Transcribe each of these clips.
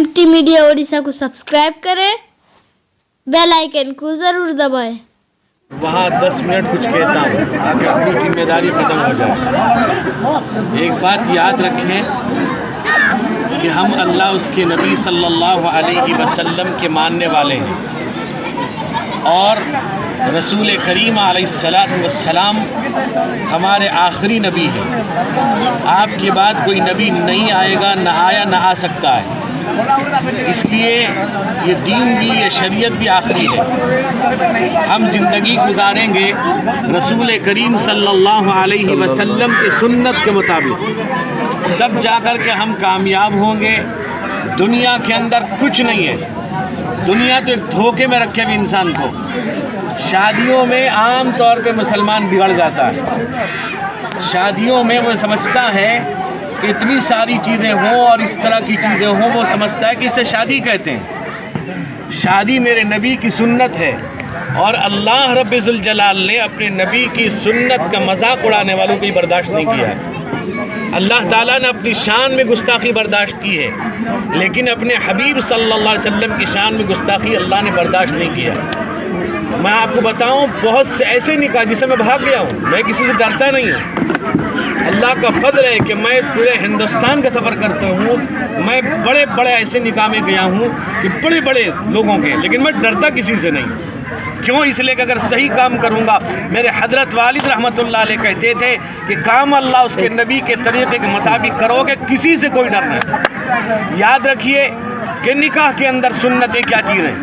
MT media Odisha को subscribe करें, bell icon को ज़रूर दबाएं। वहाँ 10 मिनट कुछ कहता हूँ ताकि अपनी जिम्मेदारी ख़त्म हो जाए। एक बात याद रखें कि हम अल्लाह उसके नबी सल्लल्लाहु अलैहि वसल्लम के मानने वाले हैं और रसूल करीम अलैहिस्सलातु वस्सलाम हमारे आखिरी नबी हैं। आपके बाद कोई नबी नहीं आएगा, ना आया ना आ सकता है। इसलिए ये दीन भी, ये शरीयत भी आखिरी है। हम ज़िंदगी गुजारेंगे रसूल करीम सल्लल्लाहु अलैहि वसल्लम के सुन्नत के मुताबिक, तब जाकर के हम कामयाब होंगे। दुनिया के अंदर कुछ नहीं है। दुनिया तो एक धोखे में रखे हुए इंसान को। शादियों में आम तौर पे मुसलमान बिगड़ जाता है। शादियों में वो समझता है कि इतनी सारी चीज़ें हों और इस तरह की चीज़ें हों, वो समझता है कि इसे शादी कहते हैं। शादी मेरे नबी की सुन्नत है और अल्लाह रब्बुल जलाल ने अपने नबी की सुन्नत का मजाक उड़ाने वालों को बर्दाश्त नहीं किया है। अल्लाह ताला ने अपनी शान में गुस्ताखी बर्दाश्त की है, लेकिन अपने हबीब सल्लल्लाहु अलैहि वसल्लम की शान में गुस्ताखी अल्लाह ने बर्दाश्त नहीं किया। मैं आपको बताऊं, बहुत से ऐसे निकाह जिसे मैं भाग गया हूं। मैं किसी से डरता नहीं हूं। अल्लाह का फضل है कि मैं पूरे हिंदुस्तान का सफ़र करता हूँ। मैं बड़े बड़े ऐसे निकाह में गया हूँ कि बड़े बड़े लोगों के, लेकिन मैं डरता किसी से नहीं। क्यों? इसलिए कि अगर सही काम करूँगा, मेरे हज़रत वालिद रहमतुल्लाह अलैह कहते थे कि काम अल्लाह उसके नबी के तरीक़े के मुताबिक करोगे, किसी से कोई डर नहीं। याद रखिए कि निकाह के अंदर सुन्नतें क्या चीज़ हैं।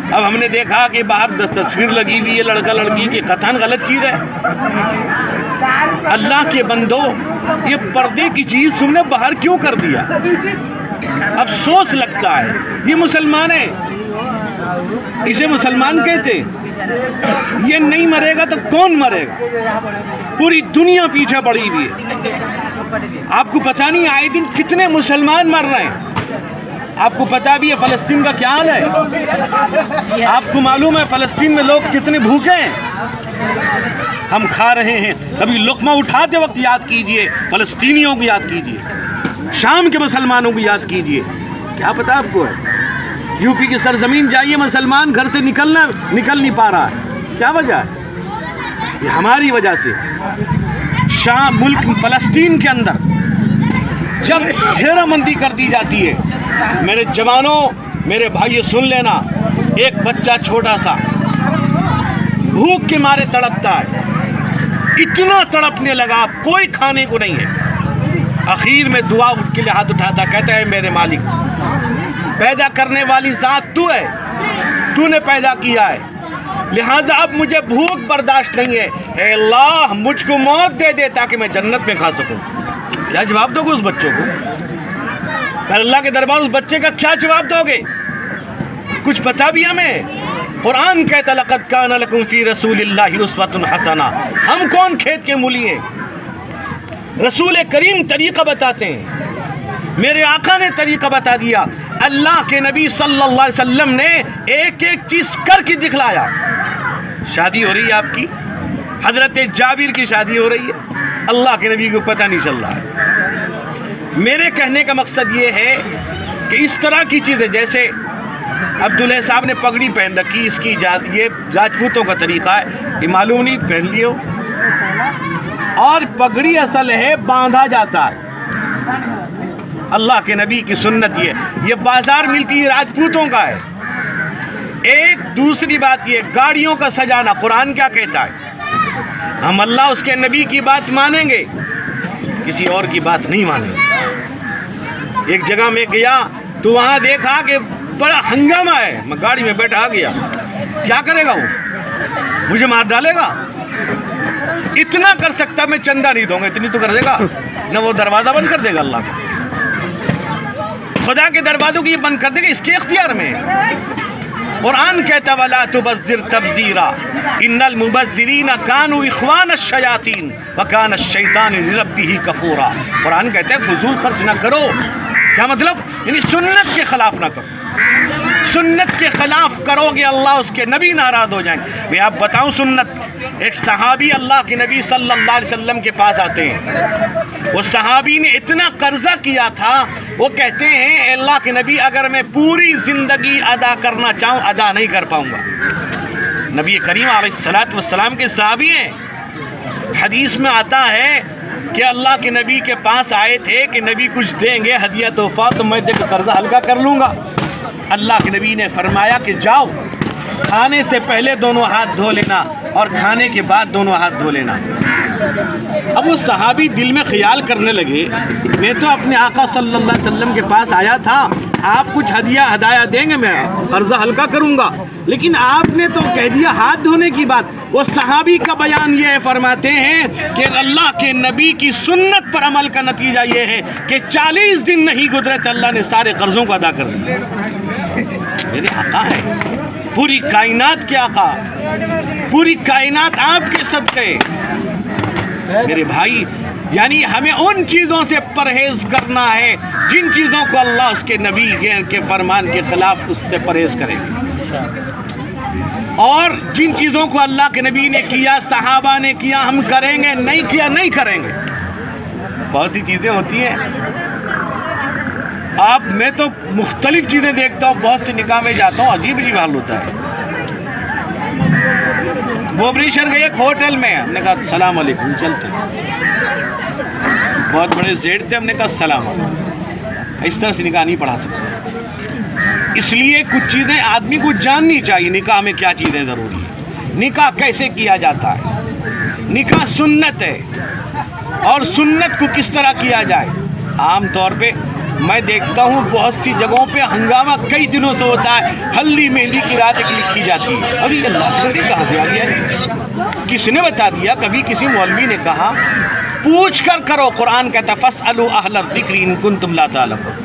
अब हमने देखा कि बाहर तस्वीर लगी हुई है लड़का लड़की की, कतन गलत चीज़ है। अल्लाह के बंदो, ये पर्दे की चीज़ तुमने बाहर क्यों कर दिया? अफसोस लगता है। ये मुसलमान है, इसे मुसलमान कहते। ये नहीं मरेगा तो कौन मरेगा? पूरी दुनिया पीछे पड़ी हुई है। आपको पता नहीं आए दिन कितने मुसलमान मर रहे हैं। आपको पता भी है फ़लस्तीन का क्या हाल है? आपको मालूम है फ़लस्तीन में लोग कितने भूखे हैं? हम खा रहे हैं। कभी लुक़मा उठाते वक्त याद कीजिए फ़लस्तीनियों को, याद कीजिए शाम के मुसलमानों को, याद कीजिए। क्या पता आपको है? यूपी की सरजमीन जाइए, मुसलमान घर से निकल नहीं पा रहा है। क्या वजह है? ये हमारी वजह से। शाम मुल्क फ़लस्तीन के अंदर जब घेराबंदी कर दी जाती है, मेरे जवानों, मेरे भाइयों सुन लेना, एक बच्चा छोटा सा भूख के मारे तड़पता है। इतना तड़पने लगा, कोई खाने को नहीं है। आखिर में दुआ के लिए हाथ उठाता, कहता है मेरे मालिक, पैदा करने वाली ज़ात तू है, तूने पैदा किया है, लिहाजा अब मुझे भूख बर्दाश्त नहीं है। ऐ अल्लाह, मुझको मौत दे दे ताकि मैं जन्नत में खा सकूं। क्या जवाब दोगे उस बच्चों को? अल्लाह के दरबार उस बच्चे का क्या जवाब दोगे? कुछ पता भी हमें? कुरान कहता लक़द काना लकुम फ़ी रसूलिल्लाहि उस्वतुन हसना। हम कौन खेत के मूली हैं? रसूल करीम तरीक़ा बताते हैं। मेरे आका ने तरीक़ा बता दिया। अल्लाह के नबी सल्लल्लाहु अलैहि वसल्लम ने एक एक चीज़ करके दिखलाया। शादी हो रही है आपकी, हज़रत जाबिर की शादी हो रही है, अल्लाह के नबी को पता नहीं चल रहा है। मेरे कहने का मकसद ये है कि इस तरह की चीज़ें, जैसे अब्दुल्ला साहब ने पगड़ी पहन रखी, इसकी ये राजपूतों का तरीक़ा है, ये मालूम नहीं, पहन लियो। और पगड़ी असल है बांधा जाता है, अल्लाह के नबी की सुन्नत ये बाजार मिलती है, राजपूतों का है। एक दूसरी बात ये, गाड़ियों का सजाना, कुरान क्या कहता है? हम अल्लाह उसके नबी की बात मानेंगे, किसी और की बात नहीं मानेंगे। एक जगह में गया तो वहाँ देखा कि बड़ा हंगामा है। मैं गाड़ी में बैठा आ गया। क्या करेगा वो? मुझे मार डालेगा। इतना कर सकता, मैं चंदा नहीं दूंगा, इतनी तो कर देगा न। वो दरवाज़ा बंद कर देगा, अल्लाह का, खुदा के दरवाज़ों की ये बंद कर देगा, इसके इख्तियार में। कुरान कहता वला तुबज़्ज़िर तबज़ीरा इन्नल मुबज़्ज़िरीना कानू इख़वानश शयातीन व कान अश-शैतानु लिरब्बिही कफ़ूरा। कुरान कहता है फजूल खर्च ना करो। क्या मतलब? यानी सुन्नत के खिलाफ ना करो। سنت کے خلاف کرو گے اللہ اس کے نبی ناراض ہو جائیں گے۔ میں آپ بتاؤں سنت، ایک صحابی اللہ کے نبی صلی اللہ علیہ وسلم کے پاس آتے ہیں، وہ صحابی نے اتنا قرضہ کیا تھا، وہ کہتے ہیں اے اللہ کے نبی اگر میں پوری زندگی ادا کرنا چاہوں ادا نہیں کر پاؤں گا۔ نبی کریم علیہ السلام کے صحابی ہیں، حدیث میں آتا ہے کہ اللہ کے نبی کے پاس آئے تھے کہ نبی کچھ دیں گے ہدیہ تحفہ تو میں دیکھ قرضہ ہلکا کر لوں گا۔ اللہ کے نبی نے فرمایا کہ جاؤ، کھانے سے پہلے دونوں ہاتھ دھو لینا اور کھانے کے بعد دونوں ہاتھ دھو لینا۔ اب وہ صحابی دل میں خیال کرنے لگے، میں تو اپنے آقا صلی اللہ علیہ وسلم کے پاس آیا تھا، آپ کچھ ہدایہ دیں گے میں قرضہ ہلکا کروں گا، لیکن آپ نے تو کہہ دیا ہاتھ دھونے کی بات۔ وہ صحابی کا بیان یہ ہے، فرماتے ہیں کہ اللہ کے نبی کی سنت پر عمل کا نتیجہ یہ ہے کہ 40 دن نہیں گزرے تو اللہ نے سارے قرضوں کو ادا کر دیا۔ میرے آقا ہے، پوری کائنات کے آقا، پوری کائنات آپ کے صدقے۔ میرے بھائی، یعنی ہمیں ان چیزوں سے پرہیز کرنا ہے جن چیزوں کو اللہ اس کے نبی کے فرمان کے خلاف اس سے پرہیز کرے گا، اور جن چیزوں کو اللہ کے نبی نے کیا، صحابہ نے کیا، ہم کریں گے، نہیں کیا نہیں کریں گے۔ بہت سی چیزیں ہوتی ہیں، میں تو مختلف چیزیں دیکھتا ہوں، بہت سے نکاح میں جاتا ہوں، عجیب عجیب حال ہوتا ہے۔ بھوبنیشور گئے ایک ہوٹل میں، ہم نے کہا السلام علیکم، چلتے ہیں، بہت بڑے زیڈ تھے، ہم نے کہا السلام علیکم۔ اس طرح سے نکاح نہیں پڑھا سکتے، اس لیے کچھ چیزیں آدمی کو جاننی چاہیے، نکاح میں کیا چیزیں ضروری ہیں، نکاح کیسے کیا جاتا ہے، نکاح سنت ہے، اور سنت کو کس طرح کیا جائے۔ عام طور پہ میں دیکھتا ہوں بہت سی جگہوں پہ ہنگامہ کئی دنوں سے ہوتا ہے، ہلدی مہندی کی رات ایک لکھی جاتی ہے، ابھی اللہ کے نبی کہاں سے آ گیا؟ کس نے بتا دیا؟ کبھی کسی مولوی نے کہا پوچھ کر کرو، قرآن کہتا ہے فَاسْأَلُوا أَهْلَ الذِّكْرِ إِن كُنتُمْ لَا تَعْلَمُونَ،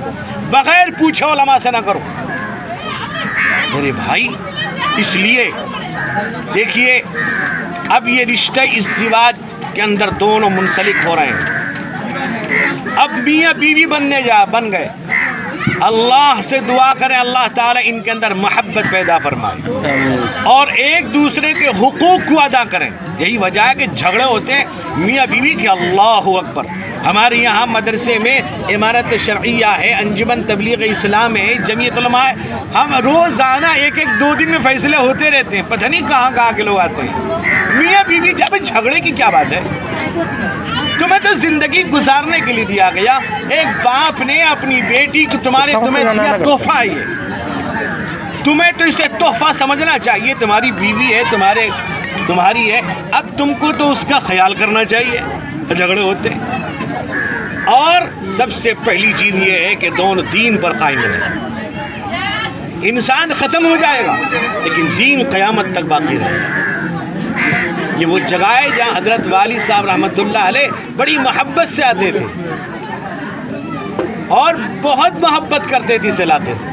بغیر پوچھے علماء سے نہ کرو۔ میرے بھائی، اس لیے دیکھیے اب یہ رشتہ ازدواج کے اندر دونوں منسلک ہو رہے ہیں، اب میاں بیوی بن گئے۔ اللہ سے دعا کریں اللہ تعالیٰ ان کے اندر محبت پیدا فرمائے اور ایک دوسرے کے حقوق کو ادا کریں۔ یہی وجہ ہے کہ جھگڑے ہوتے ہیں میاں بیوی کے، اللہ اکبر۔ ہمارے یہاں مدرسے میں امارت شرعیہ ہے، انجمن تبلیغ اسلام ہے، جمعیت علماء ہے، ہم روزانہ ایک 2 دن میں فیصلے ہوتے رہتے ہیں، پتہ نہیں کہاں کہاں کے لوگ آتے ہیں۔ میاں بیوی جب جھگڑے کی کیا بات ہے؟ تمہیں تو زندگی گزارنے کے لیے دیا گیا، ایک باپ نے اپنی بیٹی کو تمہیں دیا تحفہ ہے، یہ تمہیں تو اسے تحفہ سمجھنا چاہیے، تمہاری بیوی ہے، تمہاری ہے، اب تم کو تو اس کا خیال کرنا چاہیے۔ جھگڑے ہوتے ہیں، اور سب سے پہلی چیز یہ ہے کہ دونوں دین پر قائم رہیں۔ انسان ختم ہو جائے گا لیکن دین قیامت تک باقی رہے گا۔ یہ وہ جگہ ہے جہاں حضرت والی صاحب رحمۃ اللہ علیہ بڑی محبت سے آتے تھے اور بہت محبت کرتے تھے اس علاقے سے۔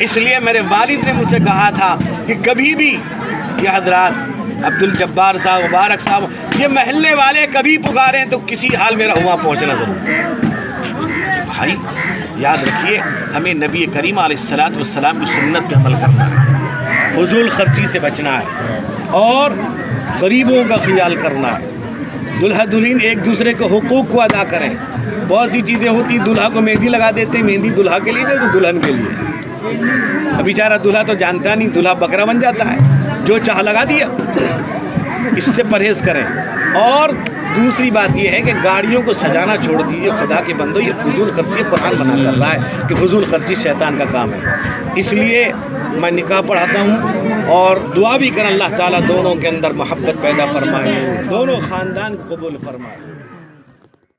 اس لیے میرے والد نے مجھ سے کہا تھا کہ کبھی بھی یہ حضرات عبدالجبار صاحب، مبارک صاحب، یہ محلے والے کبھی پکاریں تو کسی حال میرا وہاں پہنچنا ضرور۔ بھائی یاد رکھیے، ہمیں نبی کریم علیہ السلام کی سنت پہ عمل کرنا ہے، فضول خرچی سے بچنا ہے اور غریبوں کا خیال کرنا ہے۔ دلہا دلہن ایک دوسرے کے حقوق کو ادا کریں۔ بہت سی چیزیں ہوتی، دلہا کو مہندی لگا دیتے، مہندی دلہا کے لیے نہیں تو دلہن کے لیے۔ بیچارہ دلہا تو جانتا نہیں، دلہا بکرا بن جاتا ہے، جو چاہ لگا دیا۔ اس سے پرہیز کریں۔ اور دوسری بات یہ ہے کہ گاڑیوں کو سجانا چھوڑ دیجیے، خدا کے بندو، یہ فضول خرچی قرآن منع کر رہا ہے کہ فضول خرچی شیطان کا کام ہے۔ اس لیے میں نکاح پڑھاتا ہوں اور دعا بھی کریں اللہ تعالیٰ دونوں کے اندر محبت پیدا فرمائے، دونوں خاندان کو قبول فرمائے۔